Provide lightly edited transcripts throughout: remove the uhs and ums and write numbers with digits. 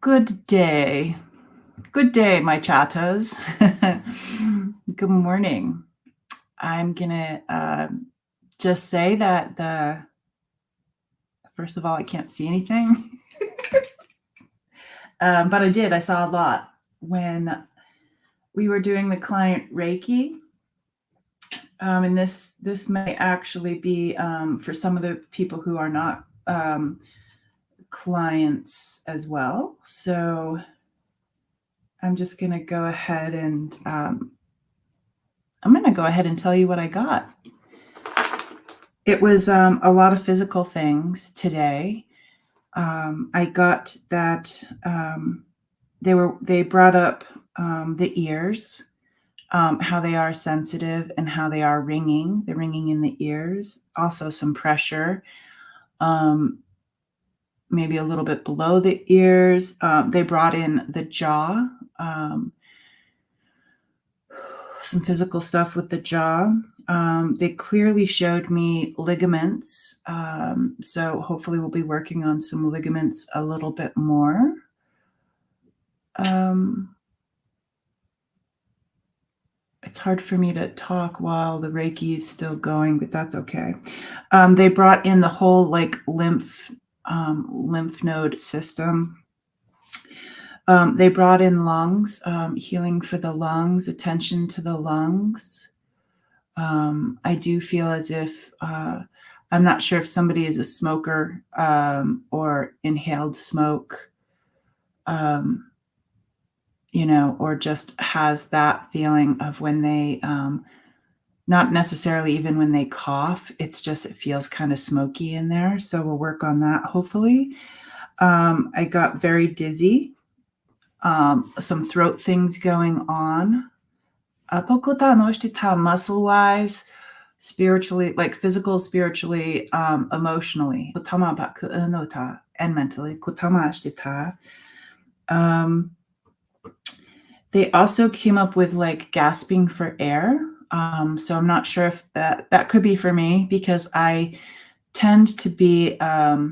Good day. Good day, my chattas. Good morning. I'm gonna just say that the first of all, I can't see anything, but I did. I saw a lot when we were doing the client Reiki, and this may actually be for some of the people who are not clients as well. So I'm just gonna go ahead and I'm going to go ahead and tell you what I got. It was a lot of physical things today. I got that they brought up the ears, how they are sensitive and how they are ringing, the ringing in the ears. Also some pressure, maybe a little bit below the ears. They brought in the jaw. Some physical stuff with the jaw. They clearly showed me ligaments. So hopefully we'll be working on some ligaments a little bit more. It's hard for me to talk while the Reiki is still going, but that's okay. They brought in the whole like lymph node system. They brought in lungs, healing for the lungs, attention to the lungs. I do feel as if I'm not sure if somebody is a smoker or inhaled smoke, or just has that feeling of when they, not necessarily even when they cough, it feels kind of smoky in there. So we'll work on that hopefully. I got very dizzy, some throat things going on. Muscle wise, spiritually, like physical, spiritually, emotionally, and mentally. They also came up with like gasping for air. So I'm not sure if that could be for me because I tend to be a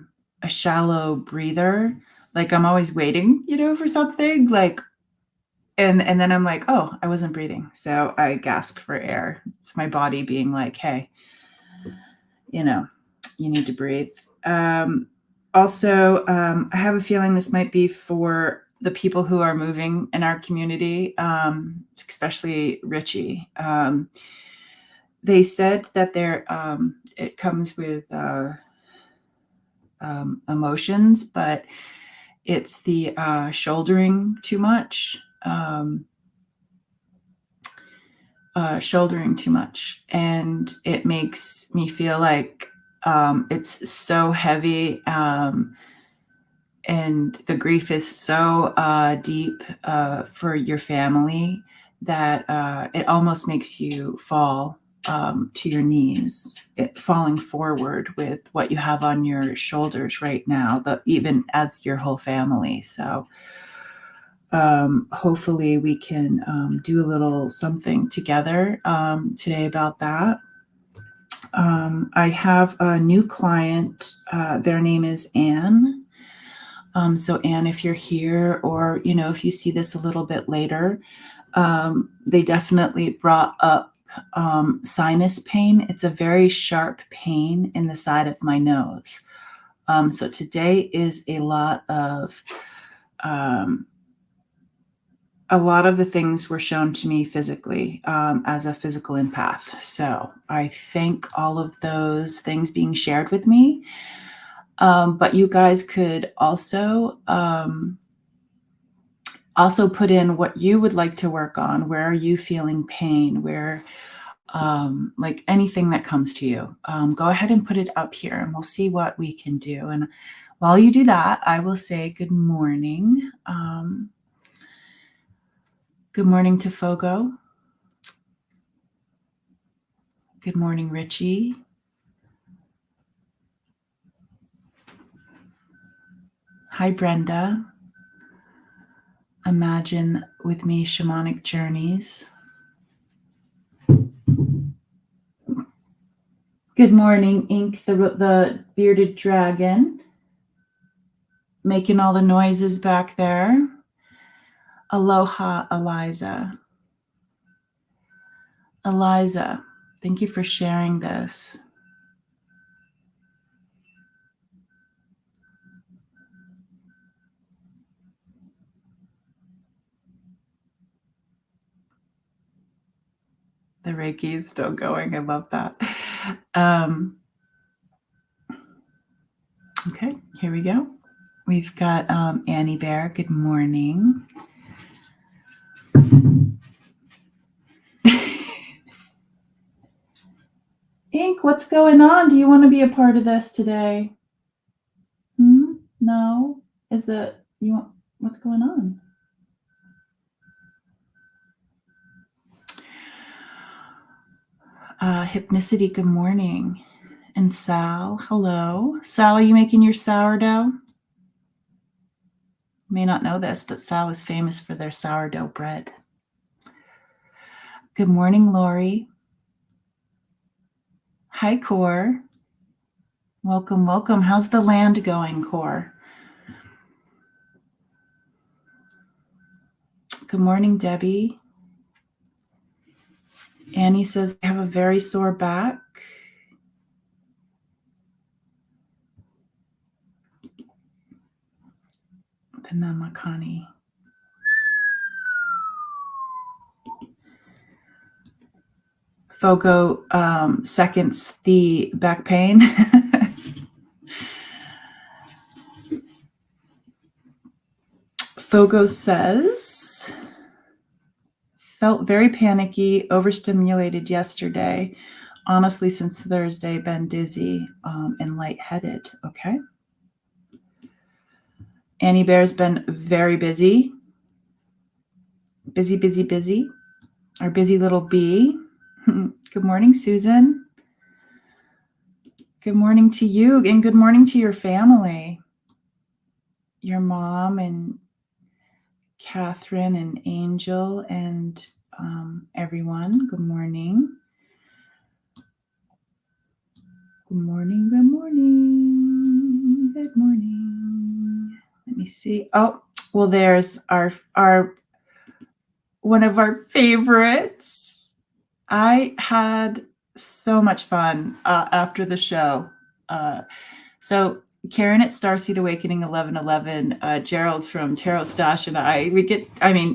shallow breather. Like I'm always waiting, for something like, and then I'm like, oh, I wasn't breathing. So I gasp for air. It's my body being like, hey, you need to breathe. Also, I have a feeling this might be for the people who are moving in our community, especially Richie. They said that it comes with emotions, but it's the shouldering too much. Shouldering too much, and it makes me feel like it's so heavy, and the grief is so deep for your family that it almost makes you fall to your knees, falling forward with what you have on your shoulders right now, even as your whole family. So hopefully we can do a little something together today about that. I have a new client. Their name is Anne. So Anne, if you're here or, if you see this a little bit later, they definitely brought up sinus pain. It's a very sharp pain in the side of my nose. So today is a lot of the things were shown to me physically as a physical empath. So I thank all of those things being shared with me. But you guys could also put in what you would like to work on. Where are you feeling pain? Where, like anything that comes to you, go ahead and put it up here and we'll see what we can do. And while you do that, I will say good morning. Good morning to Fogo. Good morning, Richie. Hi, Brenda. Imagine with me shamanic journeys. Good morning, Ink, the bearded dragon. making all the noises back there. Aloha, Eliza. Eliza, thank you for sharing this. The Reiki is still going. I love that. Okay, here we go. We've got Annie Bear. Good morning. Ink, what's going on? Do you want to be a part of this today? No? What's going on? Hypnicity, good morning. And Sal, hello. Sal, are you making your sourdough? You may not know this, but Sal is famous for their sourdough bread. Good morning, Lori. Hi, Core. Welcome, welcome. How's the land going, Core? Good morning, Debbie. Annie says, I have a very sore back. The Namakani. Fogo seconds the back pain. Fogo says, felt very panicky, overstimulated yesterday. Honestly, since Thursday, been dizzy and lightheaded. Okay. Annie Bear's been very busy. Busy. Our busy little bee. Good morning, Susan. Good morning to you, and good morning to your family. Your mom and Catherine and Angel and everyone. Good morning. Good morning. Good morning. Let me see. Oh, well, there's our one of our favorites. I had so much fun after the show. So Karen at Starseed Awakening 1111, Gerald from Tarot Stash and I,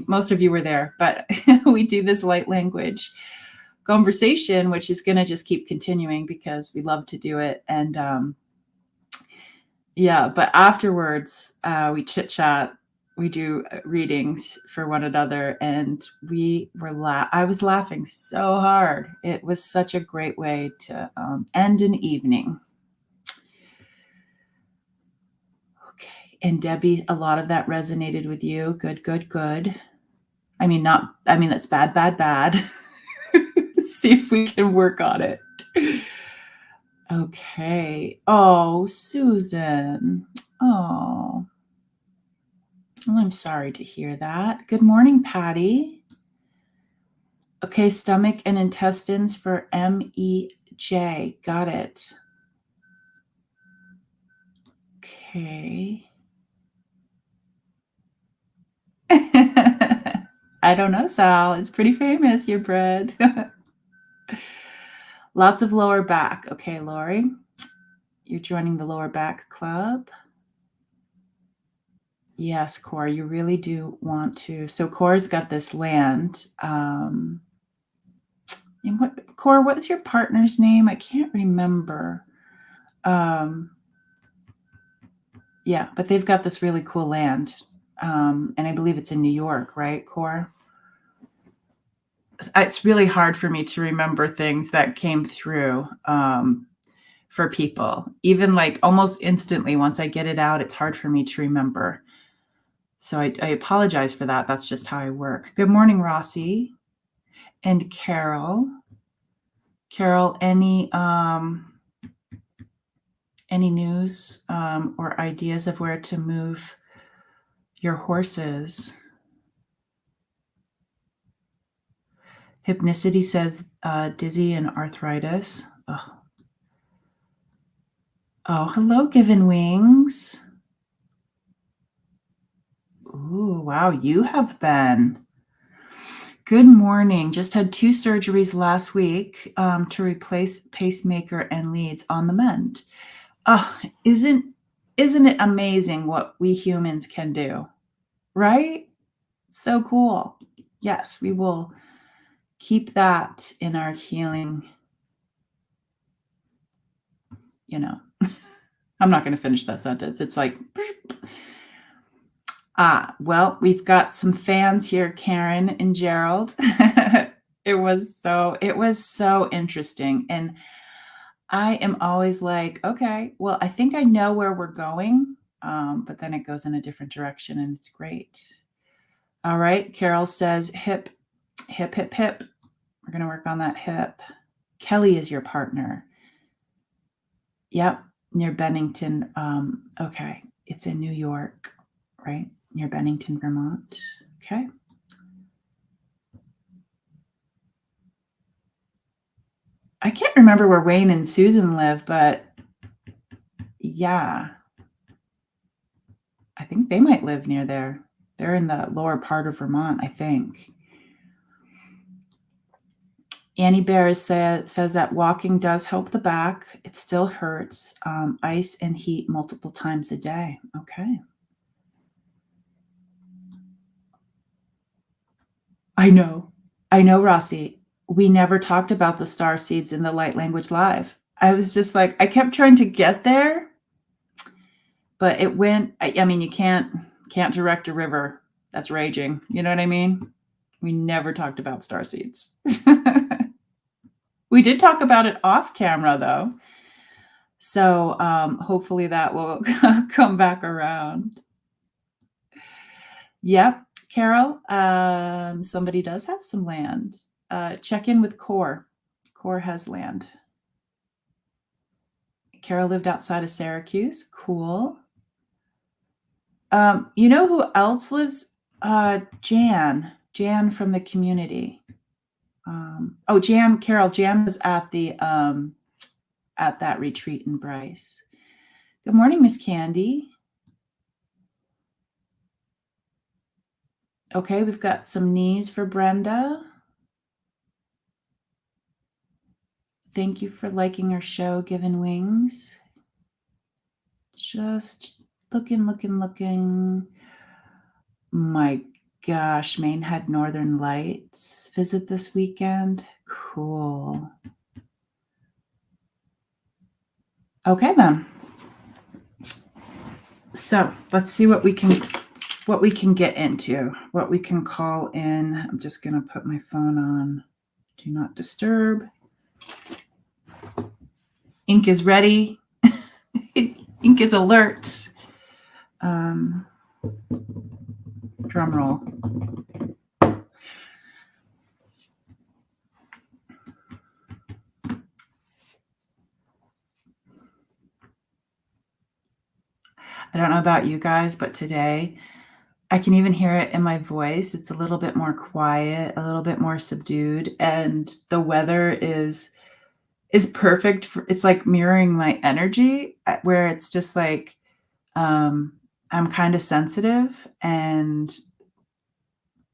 most of you were there, but we do this light language conversation, which is going to just keep continuing because we love to do it. And but afterwards we chit chat, we do readings for one another, and I was laughing so hard. It was such a great way to end an evening. Okay. And Debbie, a lot of that resonated with you. Good. That's bad. See if we can work on it. Okay. Oh, Susan. Oh, well, I'm sorry to hear that. Good morning, Patty. Okay, stomach and intestines for MEJ. Got it. Okay. I don't know, Sal. It's pretty famous, your bread. Lots of lower back. Okay, Lori. You're joining the lower back club. Yes, Core, you really do want to. So Core's got this land. And Core, what's your partner's name? I can't remember. Yeah, but they've got this really cool land. And I believe it's in New York, right, Core? It's really hard for me to remember things that came through for people. Even like almost instantly, once I get it out, it's hard for me to remember. So I apologize for that. That's just how I work. Good morning, Rossi and Carol. Carol, any news or ideas of where to move your horses? Hypnicity says dizzy and arthritis. Oh, hello, Given Wings. Wow, you have been. Good morning. Just had 2 surgeries last week to replace pacemaker and leads on the mend. Oh, isn't it amazing what we humans can do? Right? So cool. Yes, we will keep that in our healing, you know. I'm not going to finish that sentence. It's like, well, we've got some fans here, Karen and Gerald. It was so interesting. And I am always like, okay, well, I think I know where we're going, but then it goes in a different direction and it's great. All right. Carol says, hip, hip, hip, hip. We're going to work on that hip. Kelly is your partner. Yep. Near Bennington. Okay. It's in New York, right? Near Bennington, Vermont. Okay. I can't remember where Wayne and Susan live, but yeah, I think they might live near there. They're in the lower part of Vermont, I think. Annie Bear says that walking does help the back. It still hurts. Ice and heat multiple times a day. Okay. I know, Rossi. We never talked about the star seeds in the Light Language Live. I was just like, I kept trying to get there, but it went. I mean, you can't direct a river that's raging. You know what I mean? We never talked about star seeds. We did talk about it off camera, though. So hopefully that will come back around. Yep, Carol, somebody does have some land. Check in with Core. Core has land. Carol lived outside of Syracuse. Cool. You know who else lives? Jan from the community. Carol, Jan was at the at that retreat in Bryce. Good morning, Miss Candy. Okay, we've got some knees for Brenda. Thank you for liking our show, Given Wings. Just looking. My gosh, Maine had Northern Lights visit this weekend. Cool. Okay, then. So let's see what we can get into, what we can call in. I'm just going to put my phone on Do Not Disturb. Ink is ready. Ink is alert. Drum roll. I don't know about you guys, but today I can even hear it in my voice. It's a little bit more quiet, a little bit more subdued, and the weather is perfect. It's like mirroring my energy, where it's just like I'm kind of sensitive and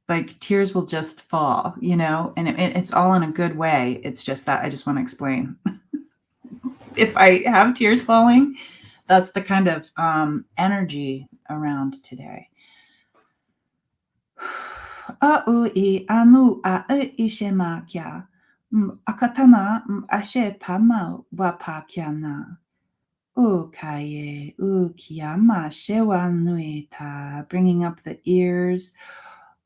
like tears will just fall, and it's all in a good way. It's just that I just want to explain. If I have tears falling, that's the kind of energy around today. Akatana ashe pama wapakiana. Kaye kiyama shewa nuita, bringing up the ears.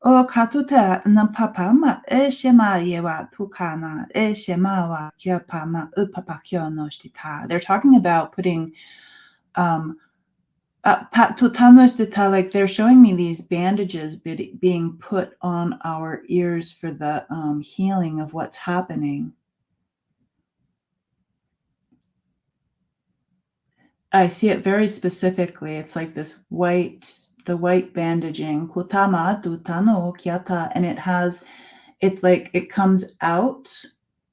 Katuta na papama shema yewa tukana shema wa kia pama upapakyo no shita. They're talking about putting like they're showing me these bandages being put on our ears for the healing of what's happening. I see it very specifically. It's like the white bandaging, and it's like it comes out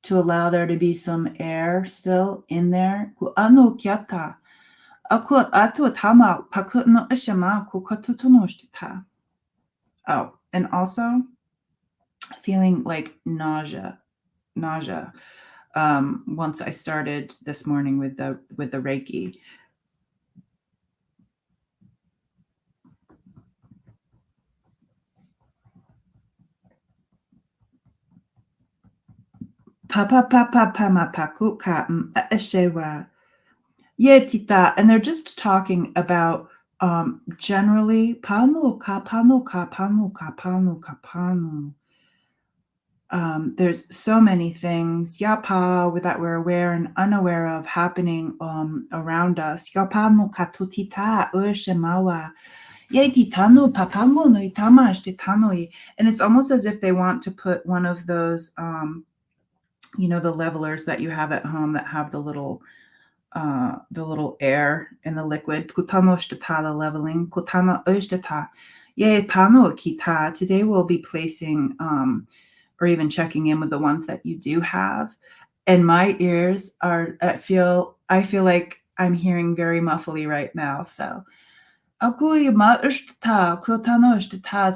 to allow there to be some air still in there. Oh, and also feeling like nausea. Once I started this morning with the Reiki. Papa papa pama pakuka eshewa. Yeah, tita. And they're just talking about generally panu ka panu ka panu ka panu ka panu. There's so many things yapa that we're aware and unaware of happening around us. Yapa no katutita ushemawa. Yetitano papango no itamash titanoi. And it's almost as if they want to put one of those the levelers that you have at home that have the little air in the liquid. Kutano shtata, the leveling. Kutano ushtata. Ye pano kita. Today we'll be placing or even checking in with the ones that you do have. And my ears are I feel like I'm hearing very muffly right now. So it's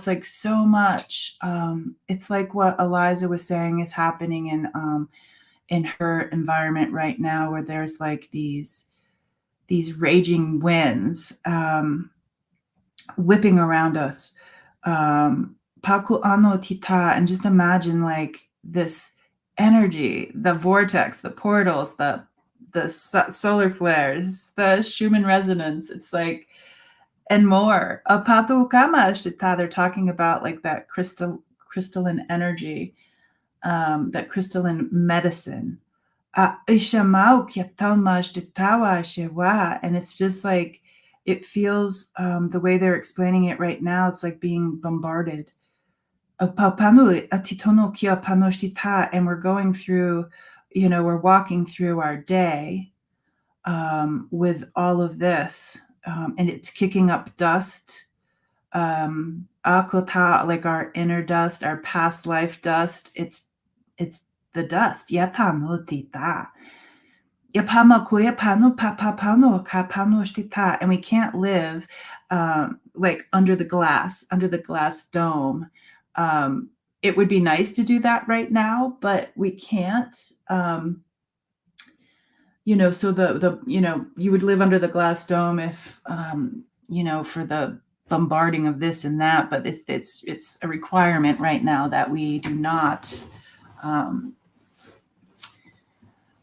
like so much. It's like what Eliza was saying is happening in her environment right now, where there's like these raging winds whipping around us. Paku ano tita, and just imagine like this energy, the vortex, the portals, the solar flares, the Schumann resonance. It's like, and more. Apatu kama shtita, they're talking about like that crystalline energy, that crystalline medicine. And it's just like, it feels the way they're explaining it right now, it's like being bombarded. And we're going through, we're walking through our day with all of this, and it's kicking up dust, akota, like our inner dust, our past life dust. It's the dust. And we can't live like under the glass dome. It would be nice to do that right now, but we can't. So you would live under the glass dome if for the bombarding of this and that, but it's a requirement right now that we do not.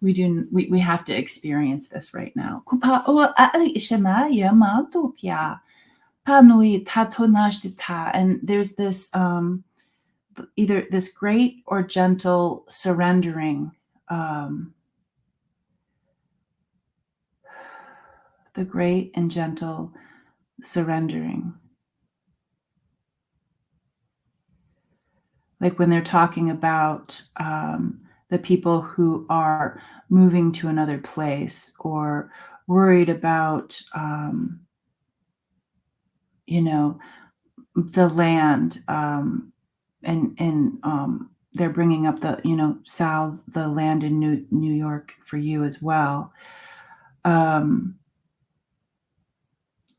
We have to experience this right now. And there's this either this great or gentle surrendering. The great and gentle surrendering. Like when they're talking about the people who are moving to another place or worried about, the land, and they're bringing up the, South, the land in New York for you as well.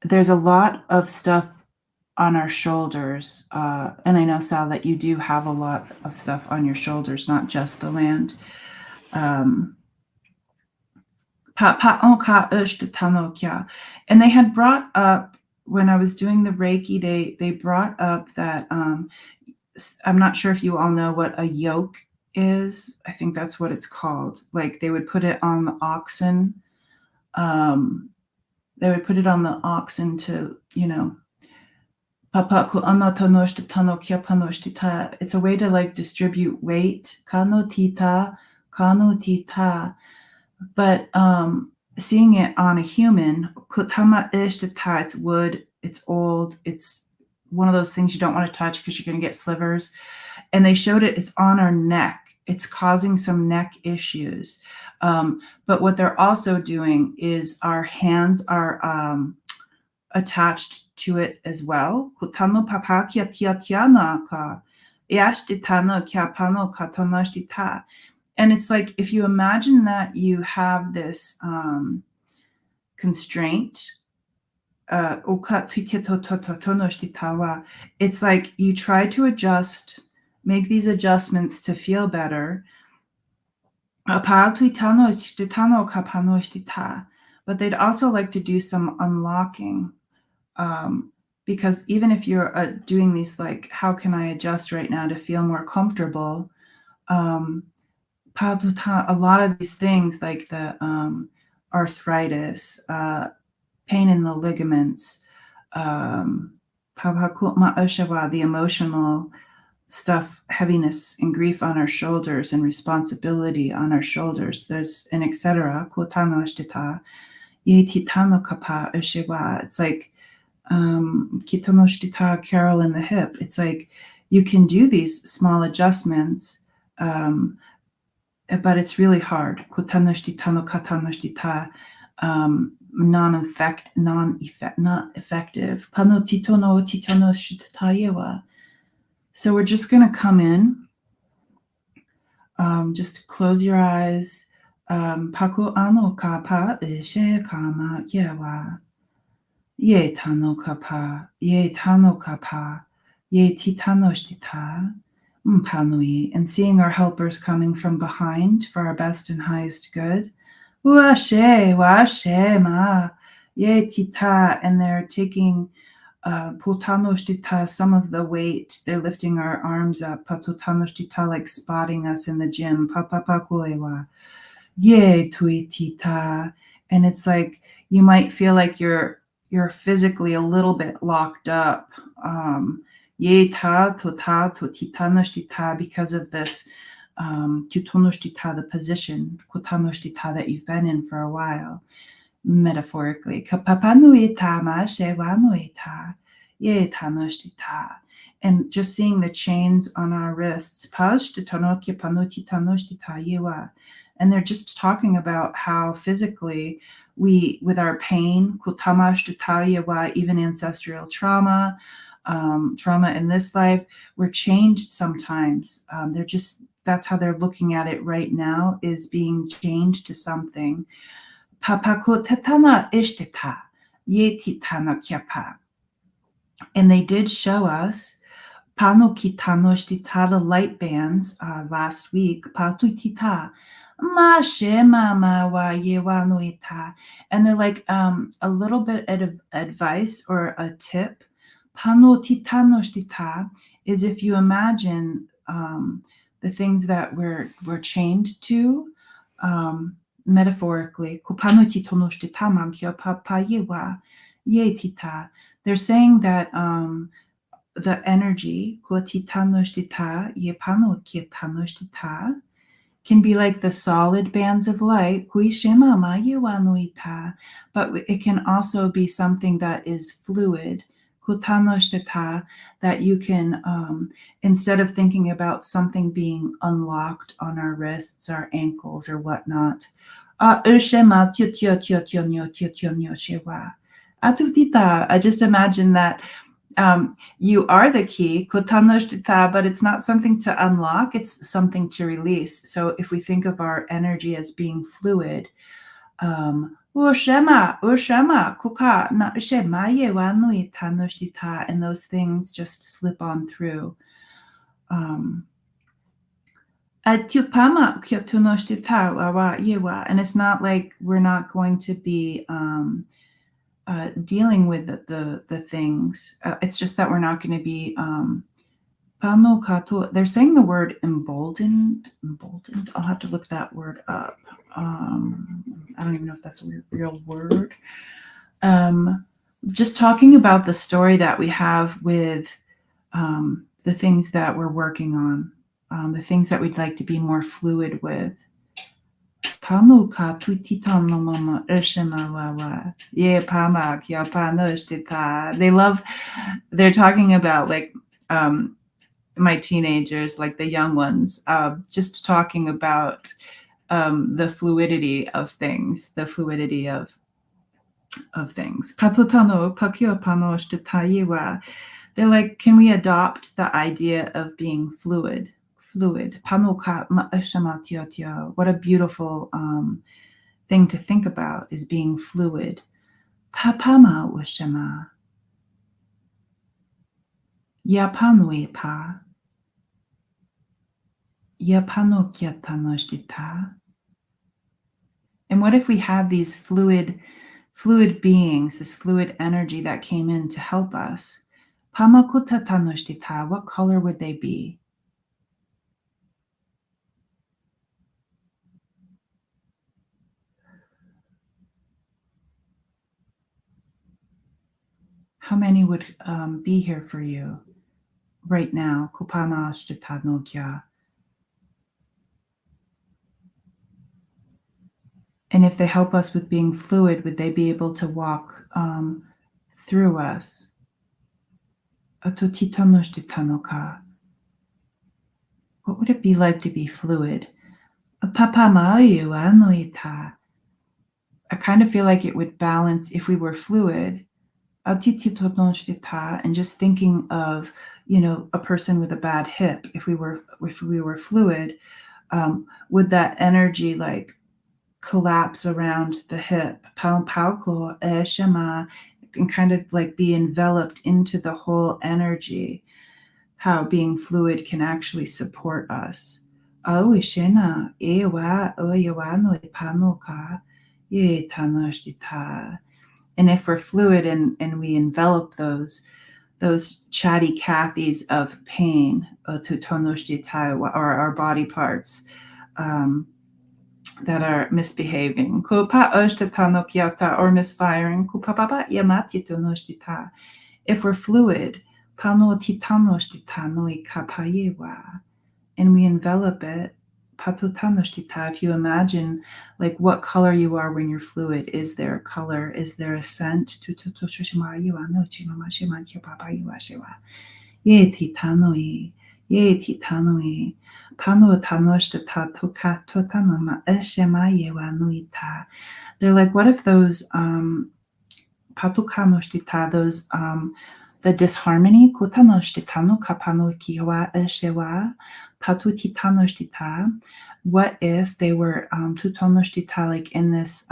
There's a lot of stuff on our shoulders. And I know, Sal, that you do have a lot of stuff on your shoulders, not just the land. And they had brought up, when I was doing the Reiki, they brought up that, I'm not sure if you all know what a yoke is. I think that's what it's called. Like they would put it on the oxen. They would put it on the oxen to, it's a way to like distribute weight. But seeing it on a human, it's wood, it's old, it's one of those things you don't want to touch because you're going to get slivers. And they showed it's on our neck. It's causing some neck issues. But what they're also doing is our hands are attached to it as well. And it's like, if you imagine that you have this constraint, it's like you try to make these adjustments to feel better. But they'd also like to do some unlocking. Because even if you're doing these, like, how can I adjust right now to feel more comfortable? Um, a lot of these things, like the arthritis, pain in the ligaments, the emotional stuff, heaviness and grief on our shoulders and responsibility on our shoulders. There's an etc. It's like Carol in the hip. It's like you can do these small adjustments, but it's really hard. Not effective. So we're just going to come in. Just close your eyes. Paku ano kapa ishe kama yewa. Ye tano kapa, ye tano kapa, ye titanoshtita, mpanui, and seeing our helpers coming from behind for our best and highest good. Washe, washe ma, ye tita, and they're taking putanoshtita, some of the weight. They're lifting our arms up, patutanoshtita, like spotting us in the gym. Papapakuewa, ye tuitita, and it's like you might feel like you're physically a little bit locked up. Ye ta to ta to titanoshtita, because of this tutonoshtita, the position kutanoshtita that you've been in for a while, metaphorically. Kapapanuita ma shewanuita ye tanoshtita. And just seeing the chains on our wrists. And they're just talking about how physically we, with our pain, even ancestral trauma, trauma in this life, we're changed sometimes. That's how they're looking at it right now, is being changed to something. And they did show us the light bands last week. And they're like a little bit of advice or a tip. Is if you imagine the things that we're chained to, metaphorically. They're saying that the energy can be like the solid bands of light, but it can also be something that is fluid, that you can, instead of thinking about something being unlocked on our wrists, our ankles, or whatnot, I just imagine that you are the key, but it's not something to unlock, it's something to release. So if we think of our energy as being fluid, and those things just slip on through. And it's not like we're not going to be dealing with the things. It's just that we're not going to be they're saying the word emboldened. I'll have to look that word up. I don't even know if that's a real word. Just talking about the story that we have with the things that we're working on, the things that we'd like to be more fluid with. They love, they're talking about like my teenagers, like the young ones, just talking about the fluidity of things, things. They're like, can we adopt the idea of being fluid? What a beautiful thing to think about, is being fluid. Papama ushema. Yapanui pa. Yapano kyatanoshtita. And what if we have these fluid beings, this fluid energy that came in to help us? Pamakutatanushtita, what color would they be? How many would be here for you right now? Kupamashtita. And if they help us with being fluid, would they be able to walk through us? Atutitanoshtitanoka. What would it be like to be fluid? Papamayu anuita. I kind of feel like it would balance if we were fluid. And just thinking of, a person with a bad hip, if we were fluid, would that energy like collapse around the hip, pauko shema, and kind of like be enveloped into the whole energy, how being fluid can actually support us. Awishena ewa oyawano panuka ye tanoshtita. And if we're fluid and we envelop those chatty Cathys of pain, or our body parts that are misbehaving, or misfiring, if we're fluid, and we envelop it, if you imagine like what color you are when you're fluid, is there a color? Is there a scent? They're like, what if those those the disharmony, what if they were like in this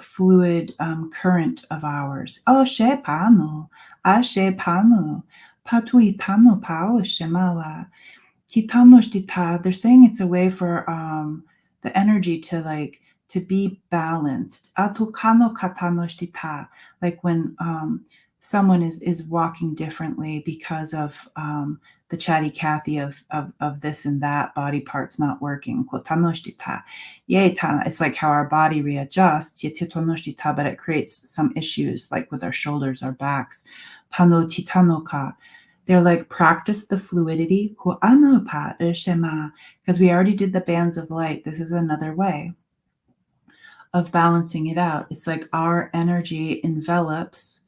fluid current of ours? Oh, shepano, ashepano, patuitano pao shemawa. They're saying it's a way for the energy to be balanced. Like when someone is walking differently because of the chatty Cathy of this and that body parts not working. It's like how our body readjusts, but it creates some issues like with our shoulders, our backs. They're like, practice the fluidity, because we already did the bands of light. This is another way of balancing it out. It's like our energy envelops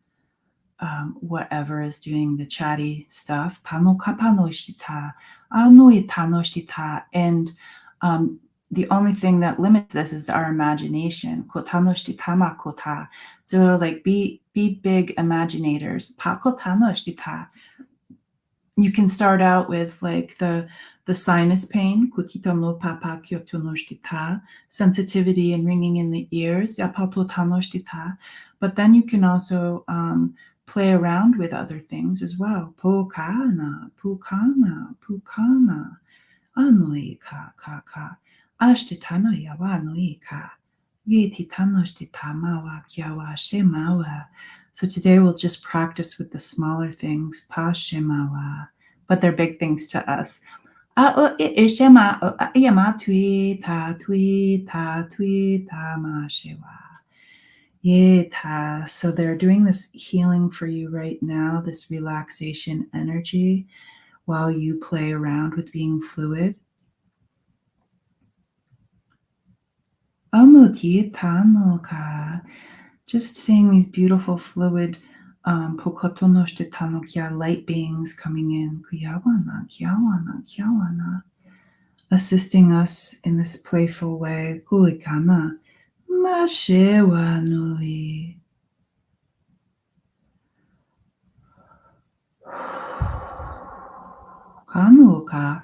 whatever is doing the chatty stuff. And the only thing that limits this is our imagination. So like be big imaginators. You can start out with like the sinus pain, sensitivity and ringing in the ears, but then you can also play around with other things as well. Pukana, anui ka, ashtitana yawanui ka, yetitanoshtitamawa kyawa shemawa. So today we'll just practice with the smaller things, pashimawa, but they're big things to us. So they're doing this healing for you right now, this relaxation energy, while you play around with being fluid. Just seeing these beautiful fluid light beings coming in, assisting us in this playful way. Kanuka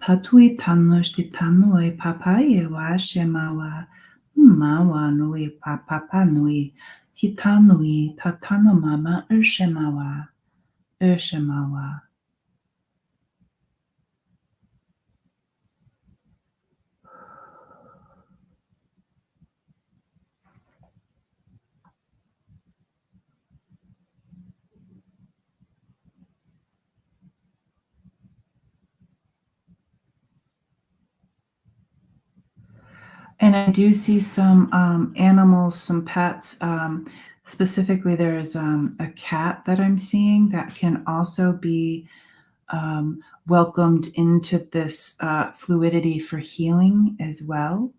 patui tanoshtitanoe papaye wa shemawa mawa nui papa nui Titanui tatano mama urshemawa. Urshemawa. And I do see some animals, some pets. Specifically, there's a cat that I'm seeing that can also be welcomed into this fluidity for healing as well.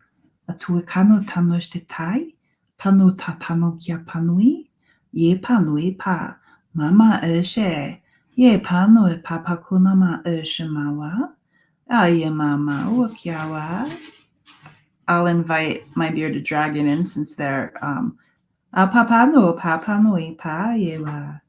Tuikano tanushte tai, panu tatano kia panui, ye panui pa, mama eshe, ye panu e papa kunama eshe mawa, aye mama uakiawa. I'll invite my bearded dragon in since they're papano papanui pa yewa.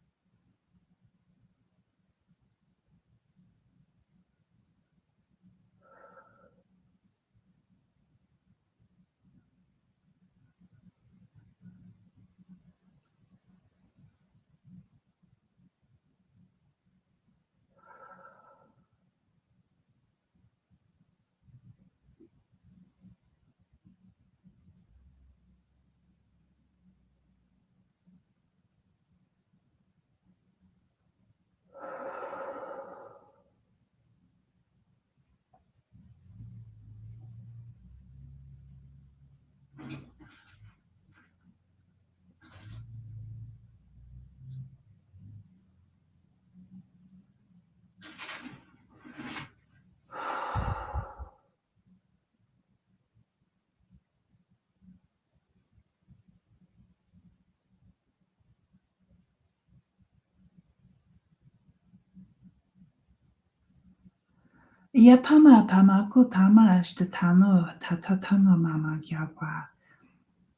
Ye pama pama kutama shtetano tatatano mama gyawa.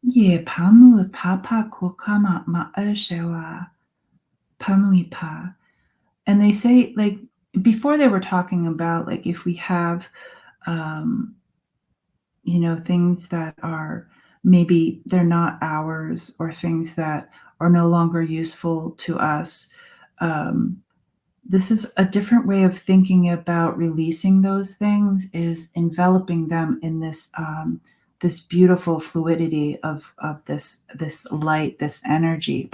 Ye panu tapa kukama ma eshewa panuipa. And they say, like, before they were talking about, like, if we have, um, things that are maybe they're not ours or things that are no longer useful to us. Um, this is a different way of thinking about releasing those things, is enveloping them in this beautiful fluidity of this light, this energy.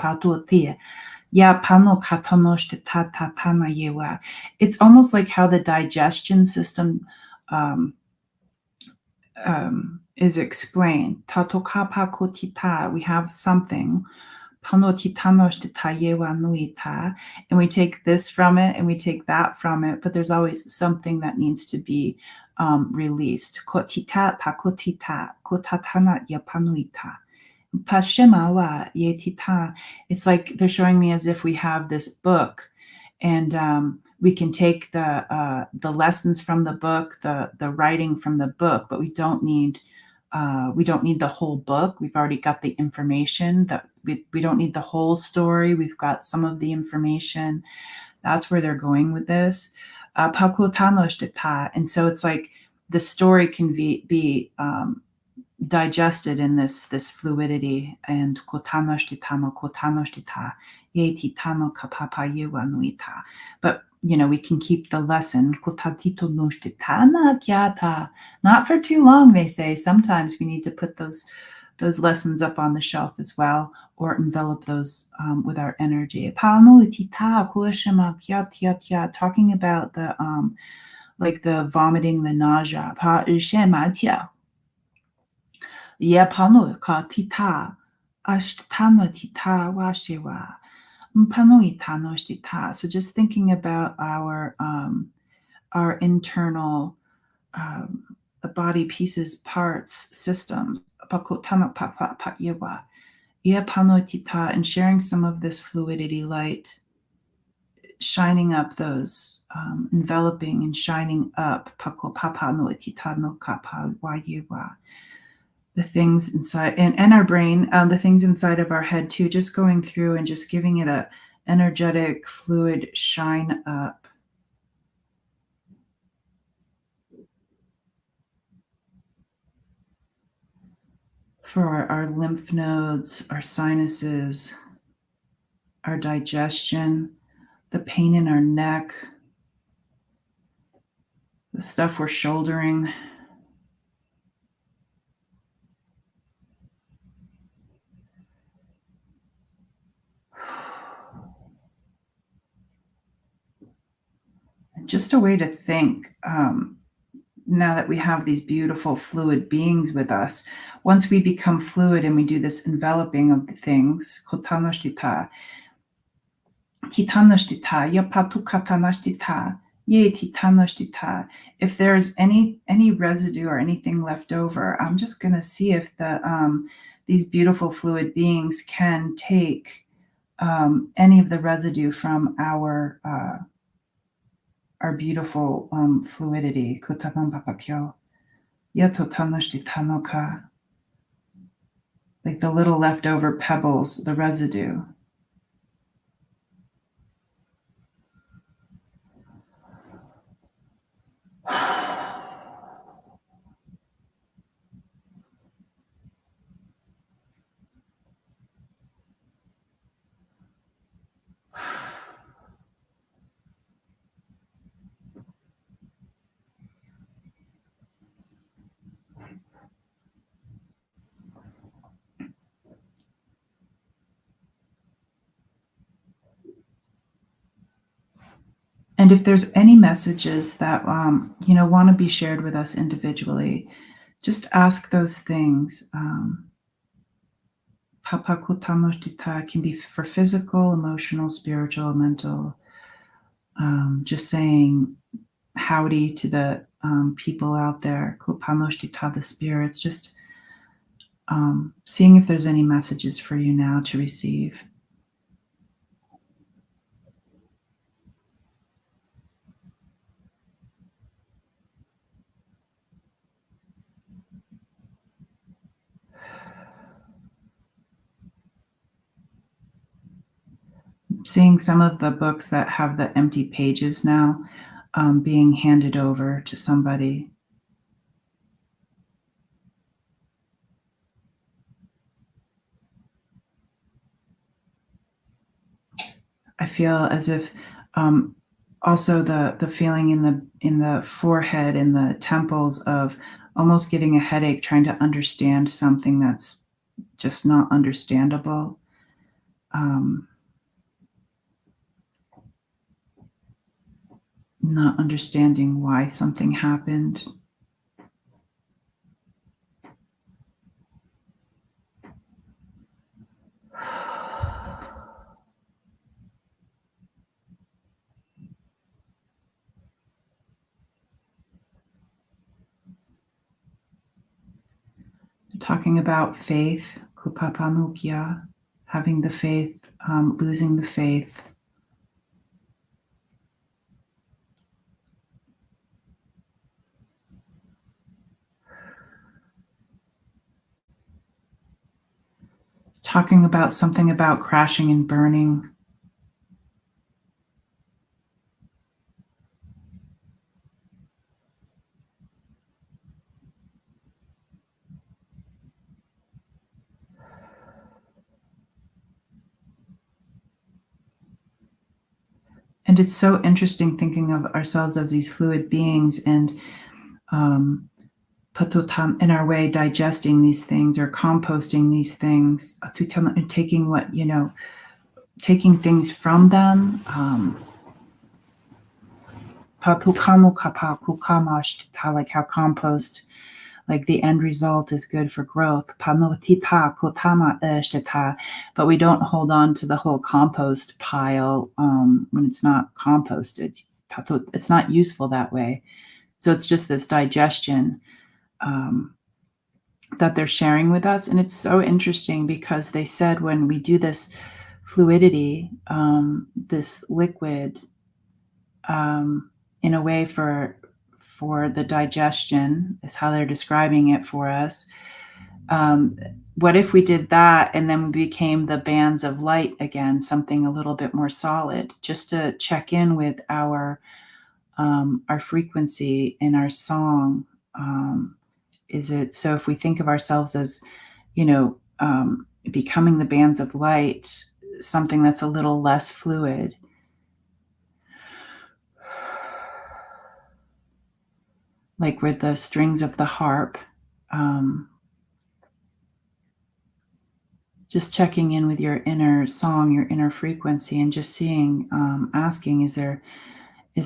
Ya pano katanoshte ta ta tana yewa. It's almost like how the digestion system um, is explained. Tatokapa kotita, we have something. Panotitanoshte ta yewa nuita, and we take this from it and we take that from it, but there's always something that needs to be released. Kotita pakotita, kotatana yapanuita. Pashemawa yetita. It's like they're showing me as if we have this book, and we can take the lessons from the book, the writing from the book, but we don't need the whole book. We've already got the information. That we don't need the whole story. We've got some of the information. That's where they're going with this. And so it's like the story can be digested in this fluidity, and kotanoshtitano ye titano kapapa yewanuita. But we can keep the lesson kotatito noshtitana kyata. Not for too long, they say. Sometimes we need to put those lessons up on the shelf as well, or envelop those with our energy. Talking about the like the vomiting, the nausea. Yapano ka tita, ashtana tita washewa, mpano itano shtita. So just thinking about our internal body pieces, parts, systems, pakotano pa yewa, yapano tita, and sharing some of this fluidity light, shining up those, enveloping and shining up pako papa no tita no kapa wa yewa. The things inside and our brain, the things inside of our head too, just going through and just giving it a energetic fluid shine up. for our lymph nodes, our sinuses, our digestion, the pain in our neck, the stuff we're shouldering. Just a way to think, now that we have these beautiful fluid beings with us, once we become fluid and we do this enveloping of the things, kotanoshtita, titanoshtita, yapatukatanashtita, ye titanoshtita. If there's any residue or anything left over, I'm just going to see if these beautiful fluid beings can take any of the residue from our beautiful fluidity. Kotanon Yatotanoshtitanoka, like the little leftover pebbles, the residue. And if there's any messages that want to be shared with us individually, just ask those things. Papakutanoshtita can be for physical, emotional, spiritual, mental. Just saying howdy to the people out there. Kupanoshtita, the spirits. Just seeing if there's any messages for you now to receive. Seeing some of the books that have the empty pages now being handed over to somebody. I feel as if also the feeling in the forehead, in the temples of almost getting a headache trying to understand something that's just not understandable. Not understanding why something happened. Talking about faith, kupapanukya, having the faith, losing the faith. Talking about something about crashing and burning. And it's so interesting thinking of ourselves as these fluid beings and in our way digesting these things or composting these things, and taking things from them. Like how compost, like the end result is good for growth. But we don't hold on to the whole compost pile when it's not composted. It's not useful that way. So it's just this digestion that they're sharing with us. And it's so interesting because they said when we do this fluidity, this liquid, in a way for the digestion is how they're describing it for us. What if we did that and then we became the bands of light again, something a little bit more solid, just to check in with our frequency in our song. Is it so if we think of ourselves as becoming the bands of light, something that's a little less fluid. Like with the strings of the harp, um, just checking in with your inner song, your inner frequency, and just seeing, asking, is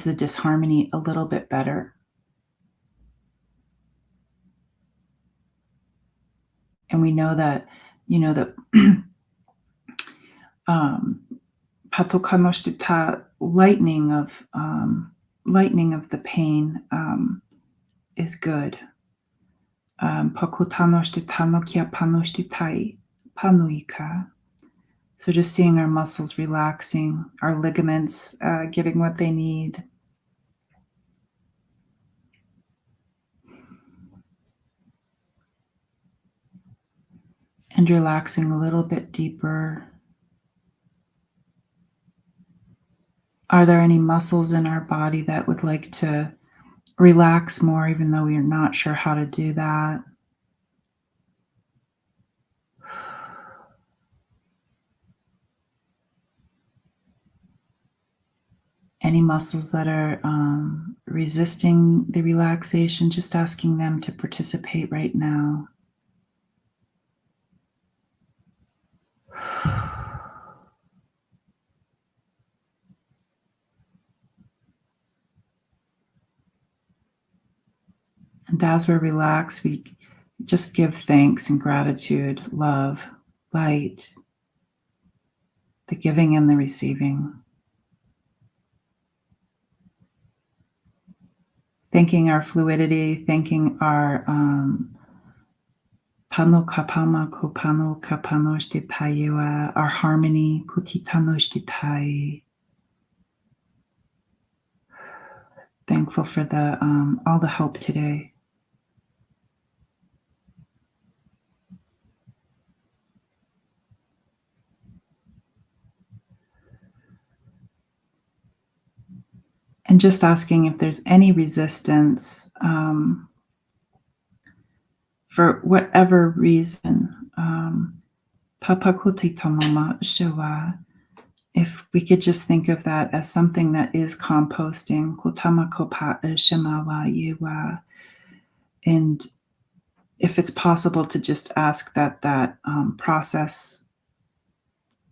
the disharmony a little bit better? And we know that, um, patokanoshita, lightening of the pain, is good. Pakutanoshita nokia panoshitai panuika. So just seeing our muscles relaxing, our ligaments getting what they need. And relaxing a little bit deeper. Are there any muscles in our body that would like to relax more, even though we are not sure how to do that? Any muscles that are resisting the relaxation, just asking them to participate right now. And as we're relaxed, we just give thanks and gratitude, love, light, the giving and the receiving. Thanking our fluidity, thanking our pano kapama ko pano kapanoshtitai, our harmony, kutitanoshtitai. Thankful for the all the help today. And just asking if there's any resistance for whatever reason. Papakutitamama shiva. If we could just think of that as something that is composting, kutamakopa shimawa yewa. And if it's possible to just ask that process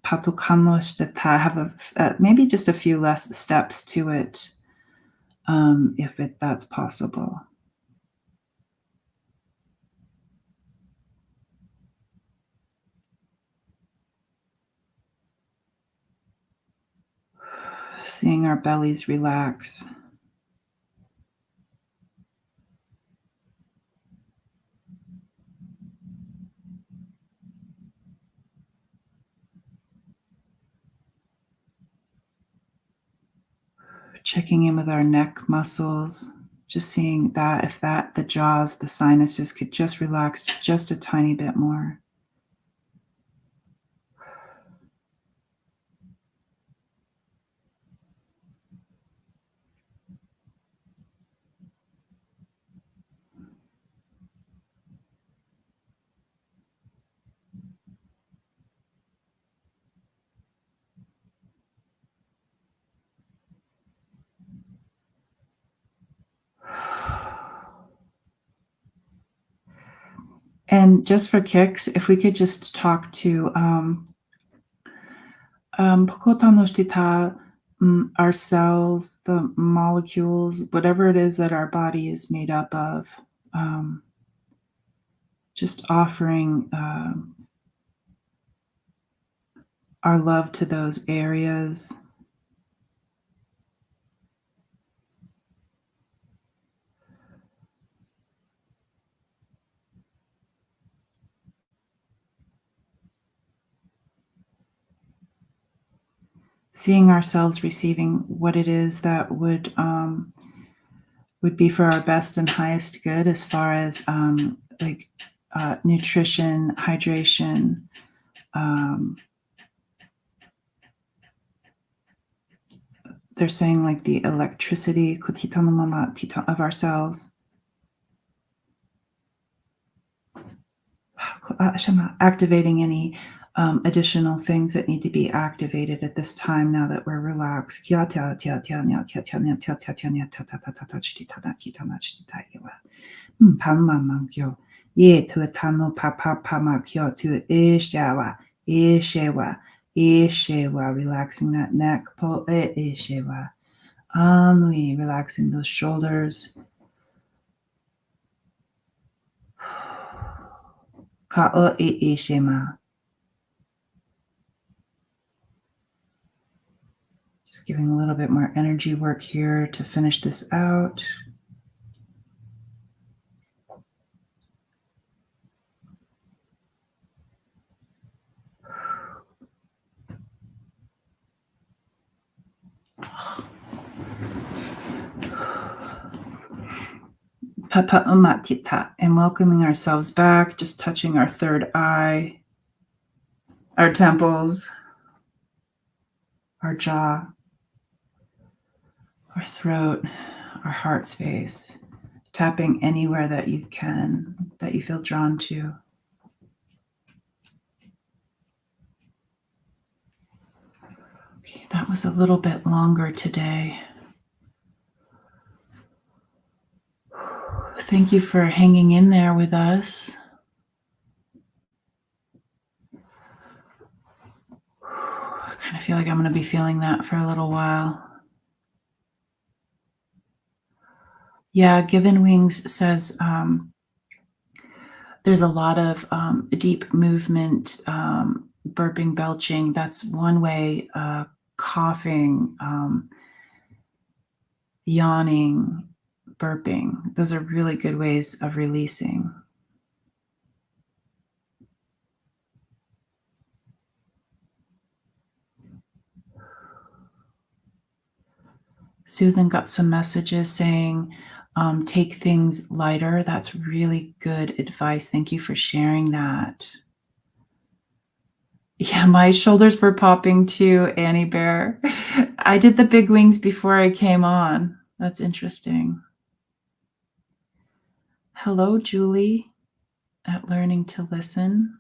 patukanoshita have maybe just a few less steps to it, if that's possible. Seeing our bellies relax. Checking in with our neck muscles, just seeing that if the jaws, the sinuses could just relax just a tiny bit more. And just for kicks, if we could just talk to our cells, the molecules, whatever it is that our body is made up of, just offering our love to those areas. Seeing ourselves receiving what it is that would be for our best and highest good, as far as nutrition, hydration, they're saying like the electricity of ourselves. activating any additional things that need to be activated at this time now that we're relaxed. Ye to tano papa pama kyo to ishawa, ishewa, ishewa, relaxing that neck, po ishewa. Anui, relaxing those shoulders. Ka o ishema. Just giving a little bit more energy work here to finish this out. Papa umatita, and welcoming ourselves back, just touching our third eye, our temples, our jaw, our throat, our heart space, tapping anywhere that you can, that you feel drawn to. Okay, that was a little bit longer today. Thank you for hanging in there with us. I kind of feel like I'm going to be feeling that for a little while. Yeah, Given Wings says there's a lot of deep movement, burping, belching. That's one way. Coughing, yawning, burping. Those are really good ways of releasing. Susan got some messages saying, take things lighter. That's really good advice. Thank you for sharing that. Yeah, my shoulders were popping too, Annie Bear. I did the big wings before I came on. That's interesting. Hello, Julie, at Learning to Listen.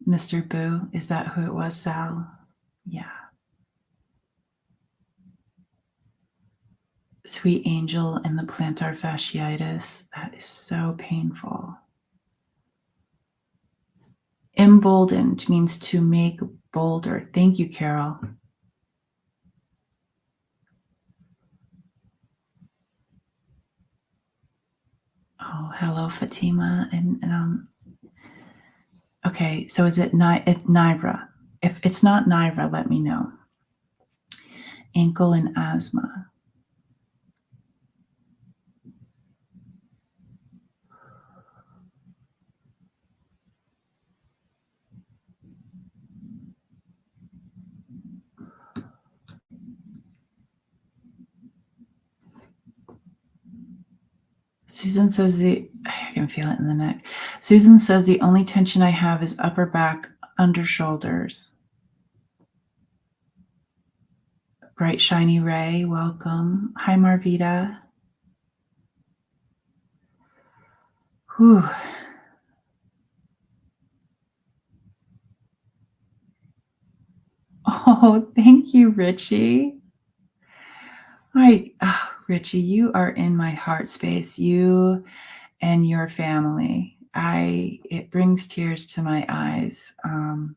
Mr. Boo, is that who it was, Sal? Yeah. Sweet Angel and the plantar fasciitis. That is so painful. Emboldened means to make bolder. Thank you, Carol. Oh, hello, Fatima. And okay, so is it Naira? If it's not Naira, let me know. Ankle and asthma. Susan says I can feel it in the neck. Susan says the only tension I have is upper back, under shoulders. Bright Shiny Ray, welcome. Hi, Marvita. Whew. Oh, thank you, Richie. Richie, you are in my heart space. You and your family. It brings tears to my eyes. I'm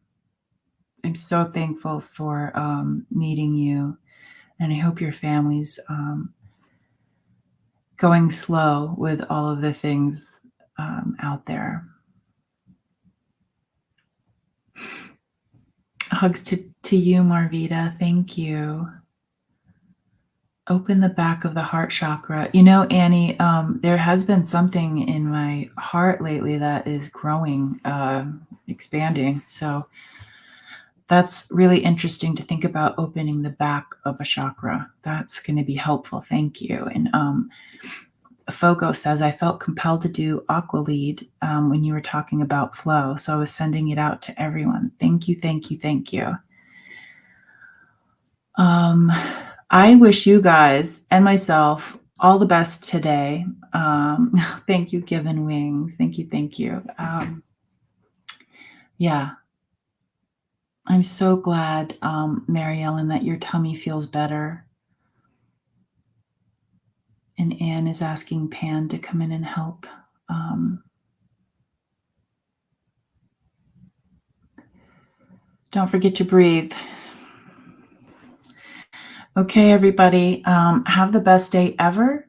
so thankful for meeting you, and I hope your family's going slow with all of the things out there. Hugs to you, Marvita. Thank you. Open the back of the heart chakra. You know, Annie, there has been something in my heart lately that is growing, expanding. So that's really interesting to think about, opening the back of a chakra. That's going to be helpful. Thank you. And Fogo says, I felt compelled to do aqua lead when you were talking about flow. So I was sending it out to everyone. Thank you, thank you, thank you. I wish you guys and myself all the best today. Thank you, Given Wings. Thank you. Thank you. Yeah. I'm so glad, Mary Ellen, that your tummy feels better. And Anne is asking Pan to come in and help. Don't forget to breathe. Okay, everybody, have the best day ever.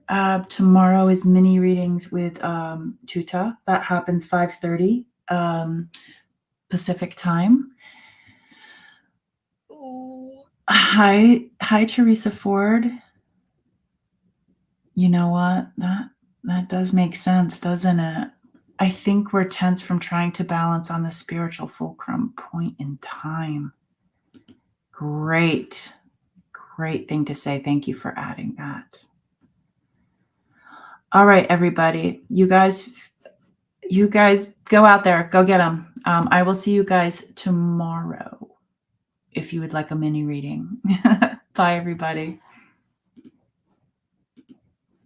Tomorrow is mini readings with Tuta. That happens 5:30 Pacific time. Hi, Teresa Ford. You know what? That does make sense, doesn't it? I think we're tense from trying to balance on the spiritual fulcrum point in time. Great thing to say. Thank you for adding that. All right, everybody. You guys go out there, go get them. I will see you guys tomorrow if you would like a mini reading. Bye, everybody.